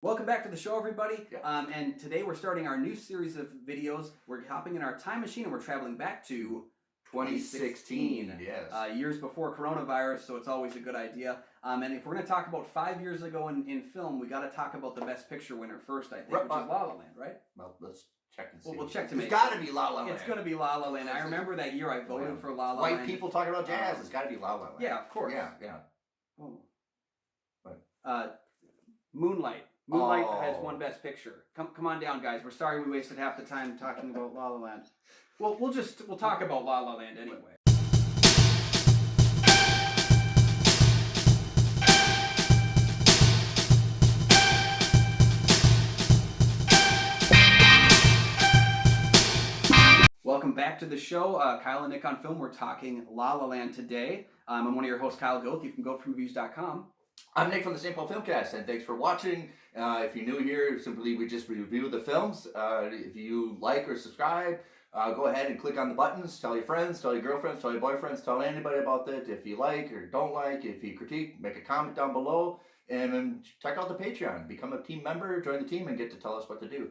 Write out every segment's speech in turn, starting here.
Welcome back to the show, everybody. Yeah. And today we're starting our new series of videos. We're hopping in our time machine and we're traveling back to 2016, yes. Years before coronavirus, so it's always a good idea. And if we're going to talk about 5 years ago in film, we got to talk about the Best Picture winner first, I think, which is La La Land, right? Well, let's check and see. We'll check to make It's got to be La La Land. It's going to be La La Land. I remember that year I voted for La La Land. White people talking about jazz. It's got to be La La Land. Yeah, of course. Yeah. Oh. What? Moonlight. Moonlight has won Best Picture. Come on down, guys. We're sorry we wasted half the time talking about La La Land. Well, we'll talk about La La Land anyway. Welcome back to the show. Kyle and Nick on Film. We're talking La La Land today. I'm one of your hosts, Kyle Goethe. You can go from reviews.com. I'm Nick from the St. Paul Filmcast, and thanks for watching. If you're new here, simply we just review the films. If you like or subscribe, go ahead and click on the buttons. Tell your friends, tell your girlfriends, tell your boyfriends, tell anybody about it. If you like or don't like, if you critique, make a comment down below. And then check out the Patreon. Become a team member, join the team, and get to tell us what to do.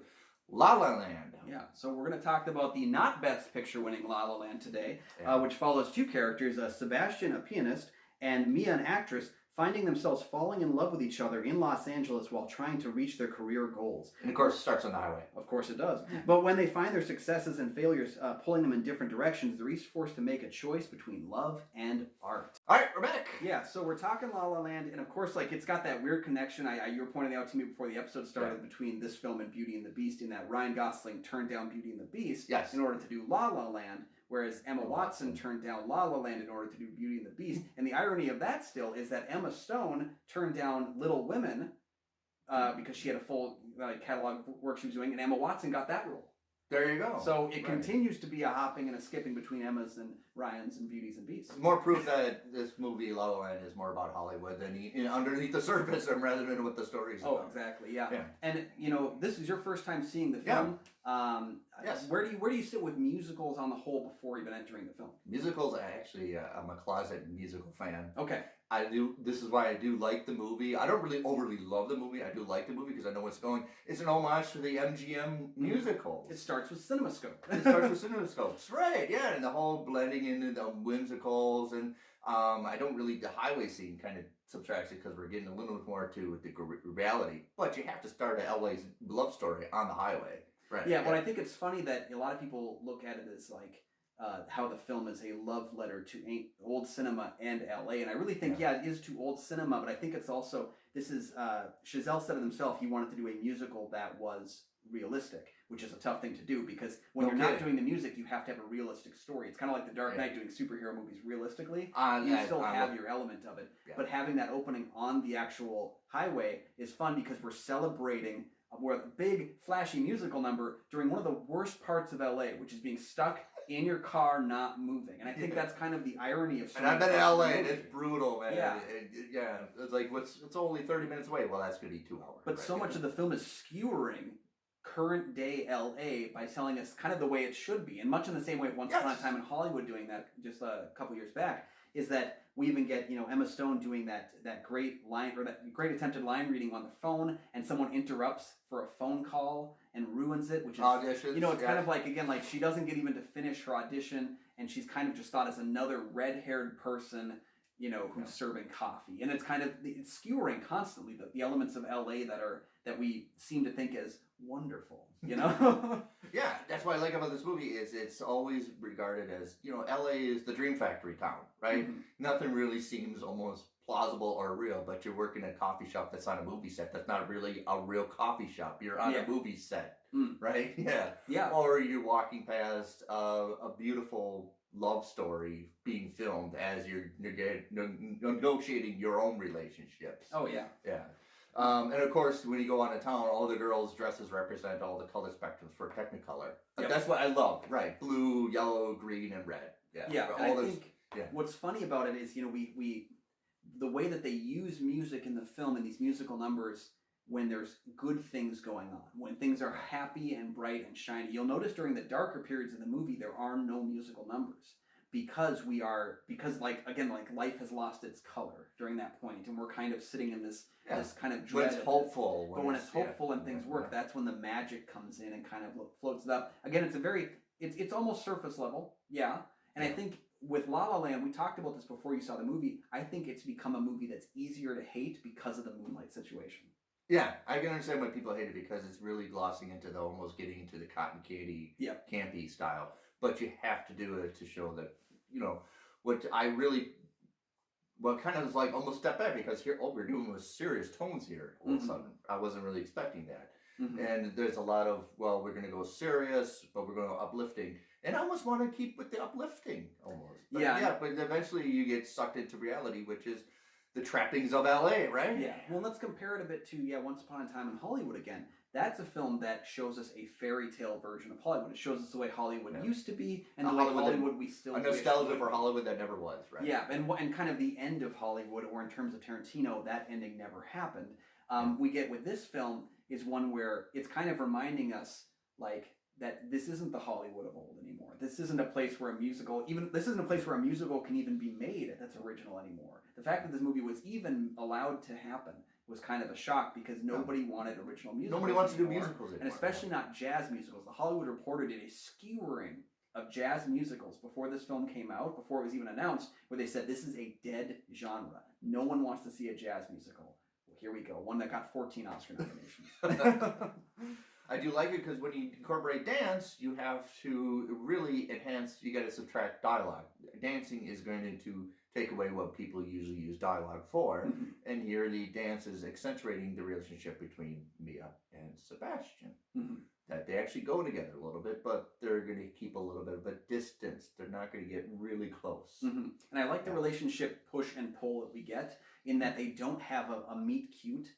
La La Land. Yeah, so we're going to talk about the not Best Picture winning La La Land today, Yeah. which follows two characters, Sebastian, a pianist, and Mia, an actress, finding themselves falling in love with each other in Los Angeles while trying to reach their career goals. And of course, it starts on the highway. Of course it does. But when they find their successes and failures pulling them in different directions, they're each forced to make a choice between love and art. All right, we're back. Yeah, so we're talking La La Land, and of course, it's got that weird connection. You were pointing out to me before the episode started between this film and Beauty and the Beast, in that Ryan Gosling turned down Beauty and the Beast in order to do La La Land, whereas Emma Watson turned down La La Land in order to do Beauty and the Beast. And the irony of that still is that Emma Stone turned down Little Women because she had a full catalog of work she was doing, and Emma Watson got that role. There you go. So it continues to be a hopping and a skipping between Emma's and Ryan's and Beauties and Beasts. More proof that this movie, La La Land, is more about Hollywood than underneath the surface, rather than what the story's about. Oh, exactly, yeah. And this is your first time seeing the film. Yes. Where do you sit with musicals on the whole before even entering the film? Musicals, actually, I'm a closet musical fan. Okay. I do. This is why I do like the movie. I don't really overly love the movie. I do like the movie because I know what's going. It's an homage to the MGM musicals. It starts with CinemaScope. It starts with CinemaScopes, right? Yeah, and the whole blending in the whimsicals, and I don't really. The highway scene kind of subtracts it because we're getting a little bit more to the reality. But you have to start a LA's love story on the highway, right? Yeah, but I think it's funny that a lot of people look at it as how the film is a love letter to old cinema and LA, and I really think it is to old cinema, but I think it's also, this is Chazelle said it himself, he wanted to do a musical that was realistic, which is a tough thing to do because when you're not doing the music, you have to have a realistic story. It's kind of like The Dark Knight doing superhero movies realistically. You still have your element of it, but having that opening on the actual highway is fun because we're celebrating a big flashy musical number during one of the worst parts of LA, which is being stuck in your car not moving. And I think that's kind of the irony of and I've been in LA and it's brutal, man. Yeah. It's like it's only 30 minutes away. Well, that's going to be 2 hours. But so much of the film is skewering current day LA by telling us kind of the way it should be. And much in the same way Once Upon a Time in Hollywood doing that just a couple years back, is that we even get, Emma Stone doing that great line, or that great attempted line reading on the phone, and someone interrupts for a phone call and ruins it, which is auditions. It's kind of like she doesn't get even to finish her audition, and she's kind of just thought as another red-haired person, who's serving coffee, and it's kind of skewering constantly the elements of LA that we seem to think as wonderful, Yeah, that's what I like about this movie is it's always regarded as, LA is the dream factory town, right? Mm-hmm. Nothing really seems almost plausible or real, but you're working at a coffee shop that's on a movie set. That's not really a real coffee shop. You're on a movie set, right? Yeah. Or you're walking past a beautiful love story being filmed as you're negotiating your own relationships. Oh, yeah. Yeah. And of course, when you go on a town, all the girls' dresses represent all the color spectrums for Technicolor. Yep. That's what I love. Right. Blue, yellow, green, and red. Yeah. And I think what's funny about it is, we the way that they use music in the film and these musical numbers when there's good things going on, when things are happy and bright and shiny. You'll notice during the darker periods of the movie, there are no musical numbers because like again, like life has lost its color during that point, and we're kind of sitting in this kind of dread. When it's hopeful. But when it's hopeful and things work, that's when the magic comes in and kind of floats it up. Again, it's almost surface level, yeah. And I think with La La Land, we talked about this before you saw the movie. I think it's become a movie that's easier to hate because of the Moonlight situation. Yeah, I can understand why people hate it because it's really glossing into the almost getting into the cotton candy, campy style. But you have to do it to show that, what kind of is like almost step back because here, all we're doing was serious tones here all of a sudden. I wasn't really expecting that. And there's a lot of, we're going to go serious, but we're going to go uplifting. And I almost want to keep with the uplifting almost. But but eventually you get sucked into reality, which is the trappings of LA, right? Yeah. Well, let's compare it a bit to Once Upon a Time in Hollywood again. That's a film that shows us a fairy tale version of Hollywood. It shows us the way Hollywood used to be and the way Hollywood we still a nostalgia for Hollywood that never was, right? Yeah, and kind of the end of Hollywood, or in terms of Tarantino, that ending never happened. We get with this film is one where it's kind of reminding us like that this isn't the Hollywood of old anymore. This isn't a place where a musical can even be made that's original anymore. The fact that this movie was even allowed to happen was kind of a shock because nobody wanted original musicals. Nobody wants to do musicals anymore. And especially not jazz musicals. The Hollywood Reporter did a skewering of jazz musicals before this film came out, before it was even announced, where they said this is a dead genre. No one wants to see a jazz musical. Well, here we go. One that got 14 Oscar nominations. I do like it because when you incorporate dance, you have to really enhance, you got to subtract dialogue. Dancing is going to take away what people usually use dialogue for. And here the dance is accentuating the relationship between Mia and Sebastian. That they actually go together a little bit, but they're going to keep a little bit of a distance. They're not going to get really close. And I like the relationship push and pull that we get in that they don't have a meet cute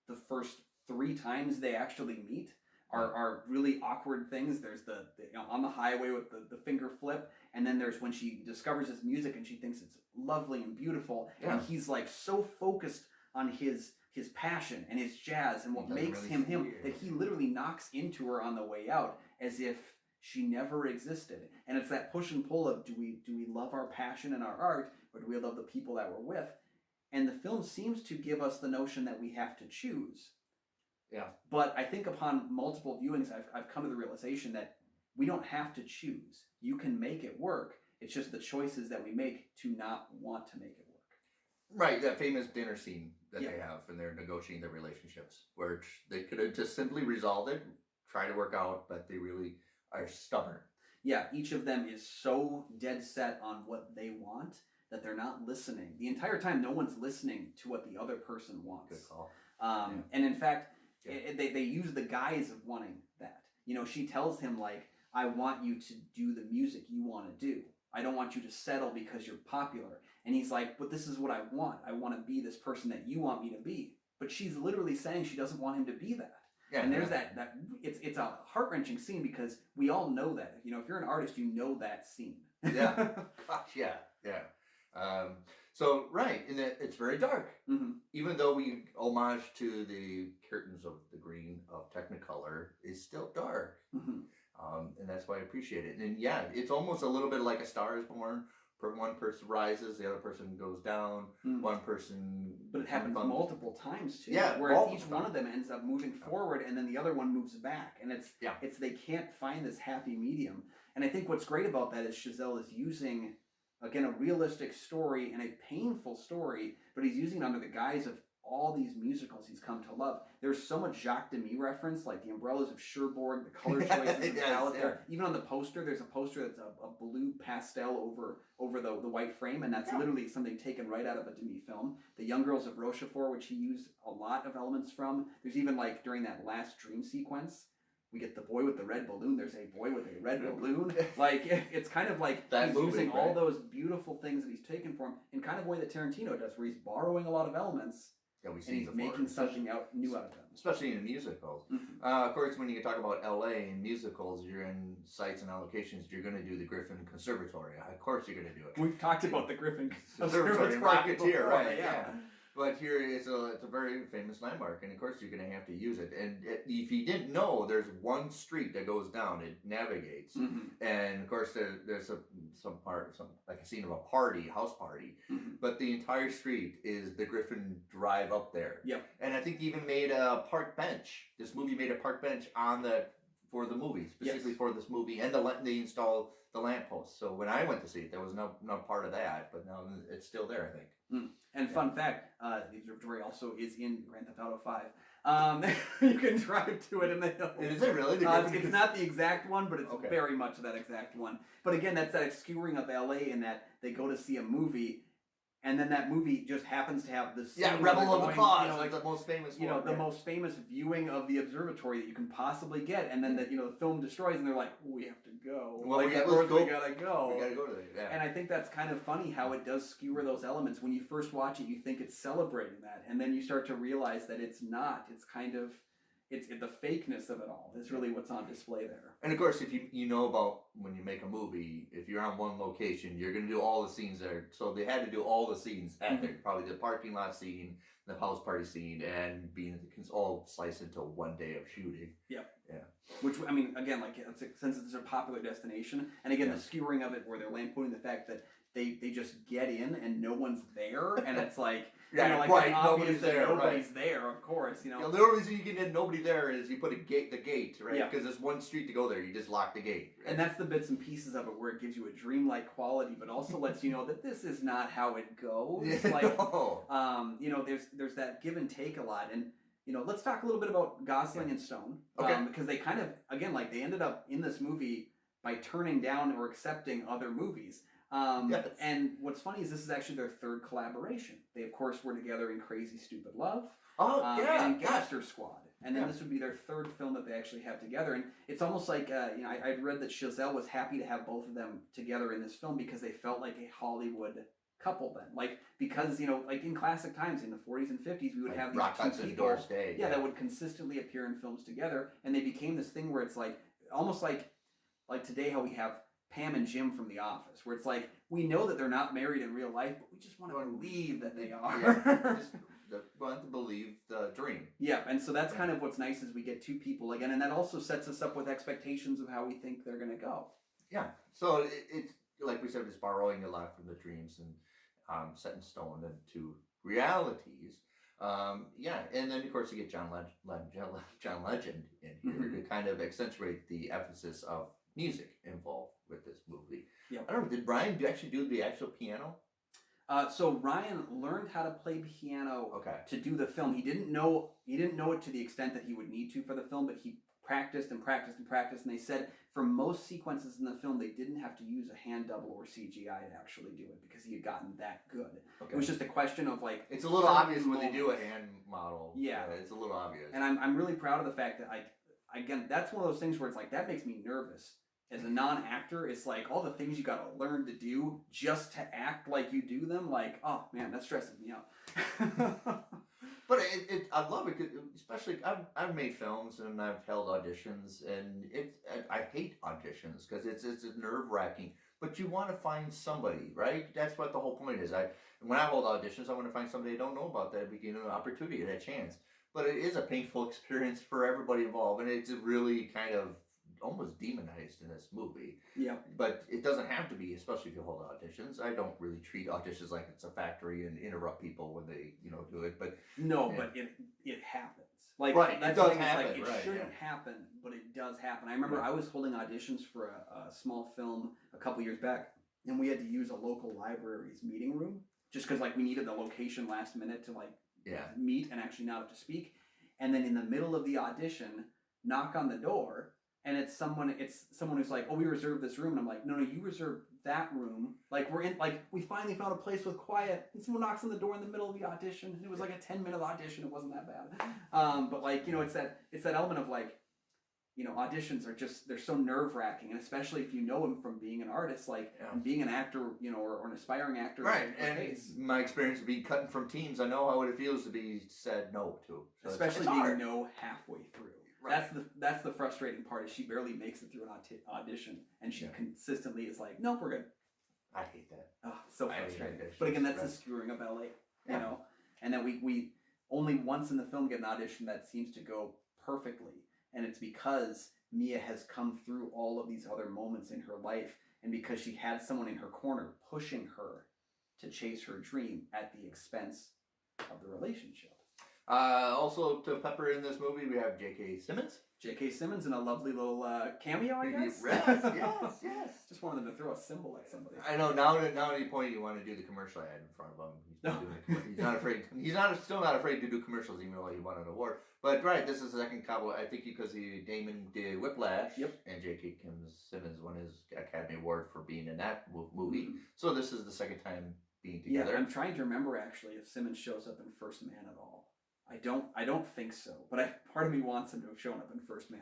the first 3 times they actually meet. Are really awkward things. There's the on the highway with the finger flip, and then there's when she discovers his music and she thinks it's lovely and beautiful, and he's like so focused on his passion and his jazz and what makes him that he literally knocks into her on the way out as if she never existed. And it's that push and pull of do we love our passion and our art, or do we love the people that we're with? And the film seems to give us the notion that we have to choose. Yeah. But I think upon multiple viewings, I've come to the realization that we don't have to choose. You can make it work. It's just the choices that we make to not want to make it work. Right, that famous dinner scene that they have, and they're negotiating their relationships, where they could have just simply resolved it, try to work out, but they really are stubborn. Yeah, each of them is so dead set on what they want that they're not listening. The entire time, no one's listening to what the other person wants. Good call. And in fact, they use the guise of wanting that. She tells him, like, I want you to do the music you want to do. I don't want you to settle because you're popular. And he's like, but this is what I want. I want to be this person that you want me to be. But she's literally saying she doesn't want him to be that. Yeah, and there's that it's a heart-wrenching scene because we all know that. If you're an artist, you know that scene. Yeah. Gosh, yeah. So, right, and it's very dark. Even though we homage to the curtains of the green of Technicolor, it's still dark. And that's why I appreciate it. And yeah, it's almost a little bit like A Star is Born. One person rises, the other person goes down. One person... But it happens multiple times, too. Yeah, where each one of them ends up moving forward, and then the other one moves back. And it's they can't find this happy medium. And I think what's great about that is Chazelle is using... Again, a realistic story and a painful story, but he's using it under the guise of all these musicals he's come to love. There's so much Jacques Demy reference, like the umbrellas of Cherbourg, the color choices, the palette there. Even on the poster, there's a poster that's a blue pastel over the white frame, and that's literally something taken right out of a Demy film. The Young Girls of Rochefort, which he used a lot of elements from. There's even, like, during that last dream sequence, we get the boy with the red balloon. There's a boy with a red balloon. Like, it's kind of like he's using all those beautiful things that he's taken from him in kind of a way that Tarantino does, where he's borrowing a lot of elements and he's making something new out of them. Especially in musicals. Of course, when you talk about LA and musicals, you're in sites and allocations, you're going to do the Griffin Conservatory. Of course you're going to do it. We've talked about the Griffin Conservatory and Rocketeer, right? Yeah. But here it's a very famous landmark, and of course you're going to have to use it. And if you didn't know, there's one street that goes down. It navigates, and of course there's some like a scene of a house party. But the entire street is the Griffin Drive up there. Yep. And I think even made a park bench. This movie made a park bench for the movie, specifically for this movie, and they installed the lamppost. So when I went to see it, there was no part of that, but now it's still there, I think. And fun fact, the observatory also is in Grand Theft Auto 5. You can drive to it in the hills. Is it really? It's not the exact one, but it's very much that exact one. But again, that's that skewering of LA in that they go to see a movie, and then that movie just happens to have this Rebel of the Cause, like the most famous one. The most famous viewing of the observatory that you can possibly get, and then the film destroys, and they're like, we have to go. Well, we gotta go. We gotta go to there. Yeah. And I think that's kind of funny how it does skewer those elements. When you first watch it, you think it's celebrating that, and then you start to realize that it's not. It's kind of it's the fakeness of it all is really what's on display there. And of course, if you know about when you make a movie, if you're on one location, you're going to do all the scenes there. So they had to do all the scenes at there. Probably the parking lot scene, the house party scene, and it's all sliced into one day of shooting. Yep. Yeah. Which, I mean, again, like since it's a popular destination, and again, the skewering of it where they're lampooning the fact that they just get in and no one's there, and it's like... Nobody's there. Nobody's there, of course. The only reason you can get nobody there is you put the gate, right? Because there's one street to go there. You just lock the gate. Right? And that's the bits and pieces of it where it gives you a dreamlike quality, but also lets you know that this is not how it goes. There's that give and take a lot. And let's talk a little bit about Gosling and Stone, because they kind of they ended up in this movie by turning down or accepting other movies. And what's funny is this is actually their third collaboration. They, of course, were together in Crazy Stupid Love and Gangster Squad. And then this would be their third film that they actually have together. And it's almost like, I'd read that Chazelle was happy to have both of them together in this film because they felt like a Hollywood couple then. Because, in classic times, in the 40s and 50s, we would have these two people that would consistently appear in films together. And they became this thing where it's almost like today how we have Pam and Jim from The Office, where it's like, we know that they're not married in real life, but we just want to believe that they are. Just want to believe the dream. Yeah, and so that's kind of what's nice is we get two people again, and that also sets us up with expectations of how we think they're going to go. Yeah, so it's like we said, it's borrowing a lot from the dreams and set in stone into realities. And then of course you get John Legend in here to kind of accentuate the emphasis of music involved with this movie. Yeah. I don't know, did Ryan actually do the actual piano? So Ryan learned how to play piano to do the film. He didn't know it to the extent that he would need to for the film, but he practiced and practiced and practiced. And they said for most sequences in the film, they didn't have to use a hand double or CGI to actually do it because he had gotten that good. Okay. It was just a question of it's a little obvious when they do a hand model. Yeah, it's a little obvious. And I'm really proud of the fact that again, that's one of those things where it's that makes me nervous. As a non-actor, it's all the things you got to learn to do just to act like you do them. Oh man, that stresses me out. But I love it, especially I've made films and I've held auditions, and I hate auditions because it's nerve-wracking. But you want to find somebody, right? That's what the whole point is. When I hold auditions, I want to find somebody I don't know about that beginning an opportunity, that chance. But it is a painful experience for everybody involved, and it's really kind of almost demonized in this movie. Yeah. But it doesn't have to be, especially if you hold auditions. I don't really treat auditions like it's a factory and interrupt people when they, do it. But but it happens. It does happen. It shouldn't happen, but it does happen. I remember I was holding auditions for a small film a couple years back, and we had to use a local library's meeting room just because we needed the location last minute to meet and actually not have to speak. And then in the middle of the audition, knock on the door. And it's someone who's like, oh, we reserved this room. And I'm like, no, you reserved that room. We're in, we finally found a place with quiet. And someone knocks on the door in the middle of the audition. And it was a 10-minute audition. It wasn't that bad. It's that element of auditions are they're so nerve-wracking. And especially if you know them from being an artist, being an actor, or an aspiring actor. Right. And my experience of being cut from teams, I know how it feels to be said no to. So especially being no halfway through. Right. That's the frustrating part is she barely makes it through an audition, and she consistently is like, nope, we're good. I hate that. Oh, so frustrating. But again, that's the skewering of LA, and that we only once in the film get an audition that seems to go perfectly, and it's because Mia has come through all of these other moments in her life, and because she had someone in her corner pushing her to chase her dream at the expense of the relationship. Also, to pepper in this movie, we have J.K. Simmons. J.K. Simmons in a lovely little cameo, I guess. Yes. Just wanted them to throw a symbol at somebody. I know. Now at any point you want to do the commercial ad in front of him. He's not afraid. Still not afraid to do commercials, even though he won an award. But right, this is the second couple. I think because Damon did Whiplash, and J.K. Simmons won his Academy Award for being in that movie. Mm-hmm. So this is the second time being together. Yeah, I'm trying to remember actually if Simmons shows up in First Man at all. I don't think so, but part of me wants him to have shown up in First Man.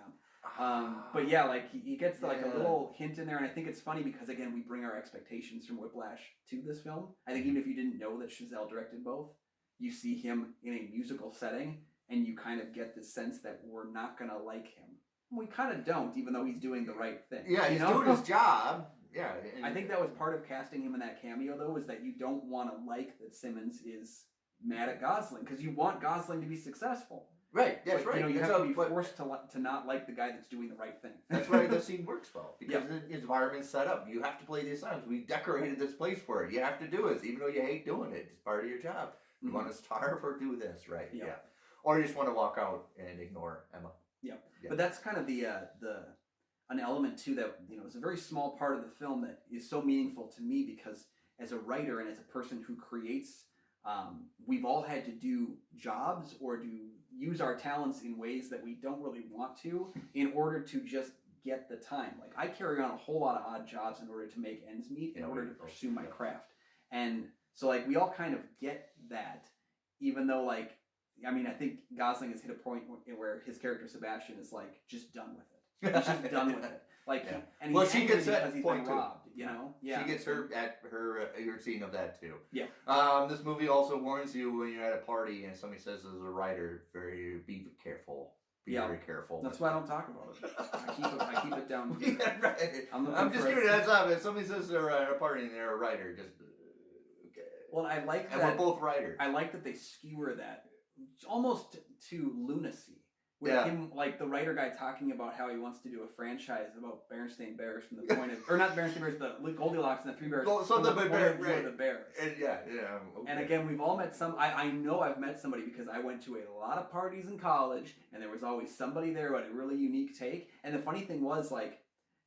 But yeah, like he gets like a little hint in there, and I think it's funny because again we bring our expectations from Whiplash to this film. I think even if you didn't know that Chazelle directed both, you see him in a musical setting, and you kind of get the sense that we're not gonna like him. We kind of don't, even though he's doing the right thing. Yeah, he's doing his job. Yeah, I think that was part of casting him in that cameo, though, is that you don't want to like that Simmons is mad at Gosling because you want Gosling to be successful. Right, that's right. You have to be forced to not like the guy that's doing the right thing. That's why the scene works well because the environment's set up. You have to play these songs. We decorated this place for it. You have to do it, even though you hate doing it. It's part of your job. You want to starve or do this, right? Yeah. Or you just want to walk out and ignore Emma. Yeah. But that's kind of an element too that is a very small part of the film that is so meaningful to me because as a writer and as a person who creates. We've all had to do jobs or use our talents in ways that we don't really want to in order to just get the time. Like I carry on a whole lot of odd jobs in order to make ends meet, in order to pursue my craft. And so like we all kind of get that, even though like, I mean, I think Gosling has hit a point where his character Sebastian is like just done with it. He's just done with it. Like, and he's she gets that because he's point been robbed, Yeah, she gets her at her your scene of that too. Yeah. This movie also warns you when you're at a party and somebody says as a writer, be careful. Be very careful. That's why I don't talk about it. I keep it down. Right. I'm just giving it a heads up. If somebody says they're at a party and they're a writer, just okay. Well, I like that. And we're both writers. I like that they skewer that almost to lunacy. With him, like the writer guy talking about how he wants to do a franchise about Berenstain Bears from the point of, or not Berenstain Bears, the Goldilocks and the Three Bears from the point of view of the bears. And okay. And again, we've all met I know I've met somebody because I went to a lot of parties in college, and there was always somebody there who had a really unique take. And the funny thing was, like,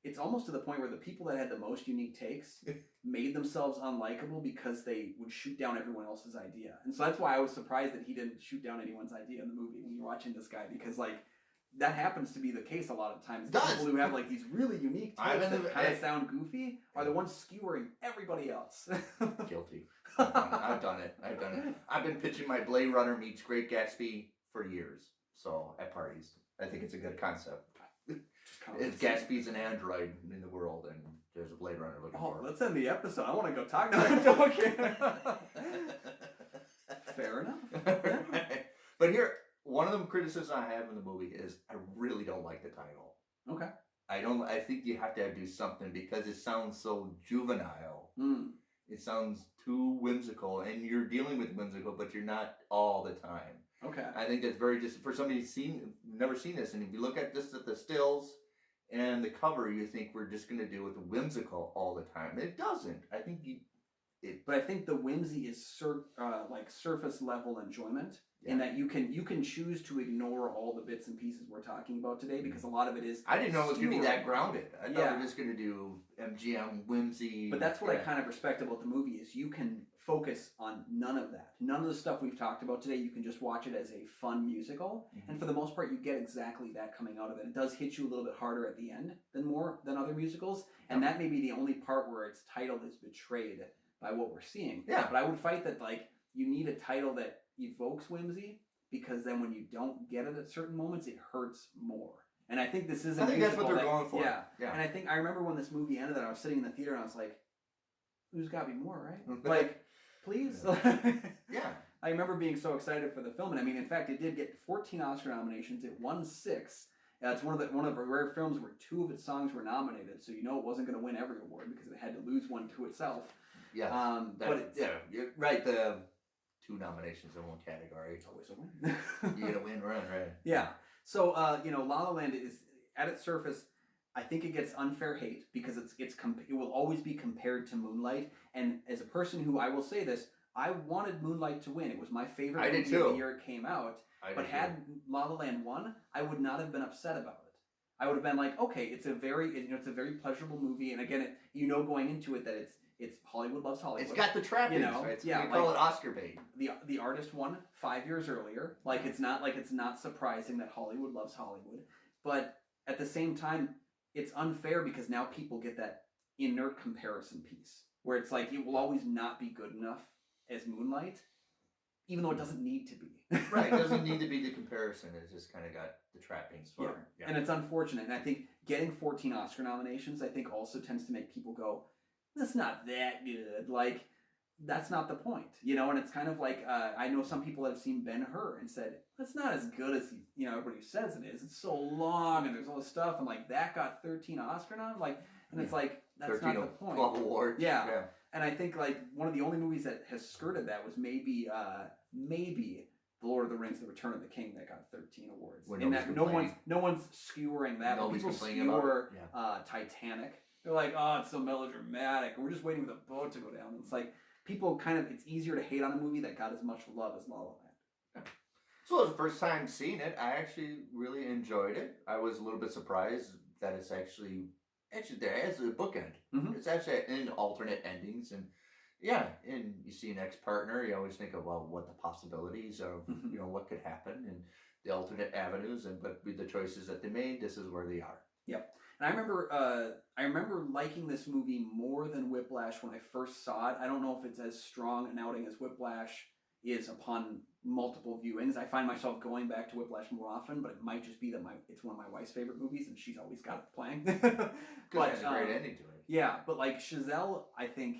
it's almost to the point where the people that had the most unique takes made themselves unlikable because they would shoot down everyone else's idea. And so that's why I was surprised that he didn't shoot down anyone's idea in the movie when you're watching this guy, because like that happens to be the case a lot of times. The people who have like these really unique takes that kind of sound goofy are the ones skewering everybody else. Guilty. I've done it. I've been pitching my Blade Runner meets Great Gatsby for years. So at parties, I think it's a good concept. If Gatsby's an android in the world and there's a Blade Runner looking for him. Let's end the episode. I want to go talk to him. Okay. Fair enough. Right. But here, one of the criticisms I have in the movie is I really don't like the title. Okay. I think you have to do something because it sounds so juvenile. It sounds too whimsical, and you're dealing with whimsical, but you're not all the time. Okay. I think that's very just for somebody who's never seen this, and if you look at just at the stills and the cover, you think we're just going to deal with the whimsical all the time. It doesn't. I think But I think the whimsy is like surface level enjoyment, in that you can choose to ignore all the bits and pieces we're talking about today because a lot of it is. I didn't know it was going to be that grounded. I thought we were just going to do MGM whimsy. But that's what I kind of respect about the movie is you can focus on none of that. None of the stuff we've talked about today. You can just watch it as a fun musical, and for the most part, you get exactly that coming out of it. It does hit you a little bit harder at the end than other musicals, and that may be the only part where its title is betrayed by what we're seeing. Yeah. But I would fight that like you need a title that evokes whimsy, because then when you don't get it at certain moments, it hurts more. And I think this is I think that's what they're going for. Yeah. And I remember when this movie ended, I was sitting in the theater and I was like, "There's got to be more, right? Like, please." Yeah. I remember being so excited for the film, and I mean, in fact, it did get 14 Oscar nominations. It won 6. It's one of the rare films where 2 of its songs were nominated, so you know it wasn't going to win every award because it had to lose one to itself. Yes. You're right. The 2 nominations in one category. It's always a win. You get a win run, right? Yeah. So, La La Land is, at its surface, I think it gets unfair hate because it will always be compared to Moonlight. And as a person who, I will say this, I wanted Moonlight to win. It was my favorite movie of the year it came out. But had La La Land won, I would not have been upset about it. I would have been like, okay, it's a very pleasurable movie. And again, going into it that it's Hollywood loves Hollywood. It's got the trappings, right? We call it Oscar bait. The artist won 5 years earlier. It's not surprising that Hollywood loves Hollywood. But at the same time, it's unfair because now people get that inert comparison piece where it's like it will always not be good enough as Moonlight, even though it doesn't need to be. Right, it doesn't need to be the comparison. It's just kind of got the trappings for it. Yeah. And it's unfortunate. And I think getting 14 Oscar nominations, I think also tends to make people go, that's not that good. Like, that's not the point. And it's kind of like, I know some people that have seen Ben-Hur and said, that's not as good as everybody says it is. It's so long and there's all this stuff. And like, that got 13 Oscar nominations. And it's like, that's not the point. 12 awards. Yeah. And I think like one of the only movies that has skirted that was maybe The Lord of the Rings: The Return of the King that got 13 awards. And that no one's skewering that. Nobody's People skewer Titanic. They're like, oh, it's so melodramatic. We're just waiting for the boat to go down. And it's like people it's easier to hate on a movie that got as much love as La La Land. So it was the first time seeing it. I actually really enjoyed it. I was a little bit surprised that it's actually there as a bookend. Mm-hmm. It's actually in alternate endings, and you see an ex-partner, you always think of what the possibilities of what could happen and the alternate avenues, but with the choices that they made, this is where they are. Yep. And I remember liking this movie more than Whiplash when I first saw it. I don't know if it's as strong an outing as Whiplash is upon multiple viewings. I find myself going back to Whiplash more often, but it might just be that it's one of my wife's favorite movies and she's always got it playing. But it's a great ending to it. Yeah, but like Chazelle, I think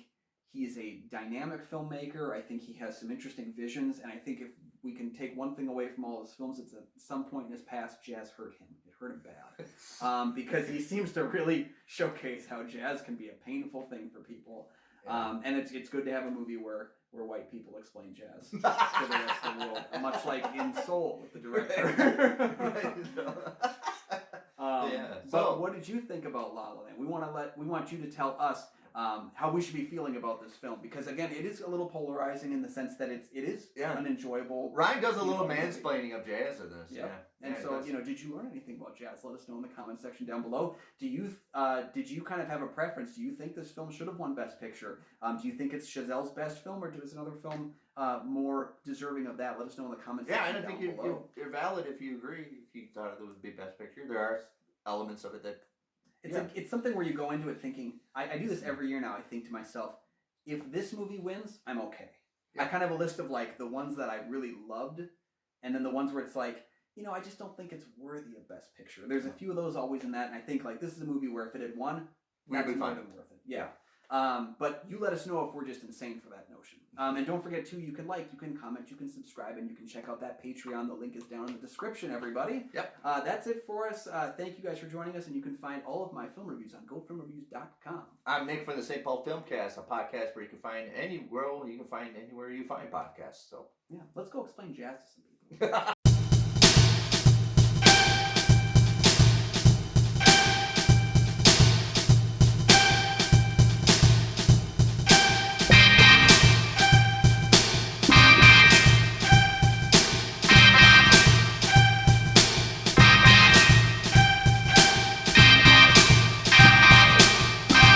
he's a dynamic filmmaker. I think he has some interesting visions, and I think if we can take one thing away from all his films, it's at some point in his past, jazz hurt him. It hurt him bad. Because he seems to really showcase how jazz can be a painful thing for people. Yeah. And it's good to have a movie where white people explain jazz to the rest of the world, much like in Soul with the director. But what did you think about La La Land? We want you to tell us how we should be feeling about this film, because again, it is a little polarizing in the sense that it is an enjoyable. Ryan does a little mansplaining of jazz in this. And so did you learn anything about jazz? Let us know in the comment section down below. Did you kind of have a preference? Do you think this film should have won Best Picture? Do you think it's Chazelle's best film, or is another film more deserving of that? Let us know in the comments section and I think you're valid if you agree. If you thought it would be Best Picture, there are elements of it that. It's something where you go into it thinking, I do this every year now, I think to myself, if this movie wins, I'm okay. Yeah. I kind of have a list of like the ones that I really loved, and then the ones where it's like, I just don't think it's worthy of Best Picture. There's a few of those always in that, and I think like this is a movie where if it had won, that's more than worth it. Yeah. But you let us know if we're just insane for that notion. And don't forget too, you can comment, you can subscribe, and you can check out that Patreon. The link is down in the description, everybody. Yep. That's it for us. Thank you guys for joining us, and you can find all of my film reviews on GoFilmReviews.com. I'm Nick from the St. Paul Filmcast, a podcast where you can find anywhere you find podcasts. So yeah, let's go explain jazz to some people.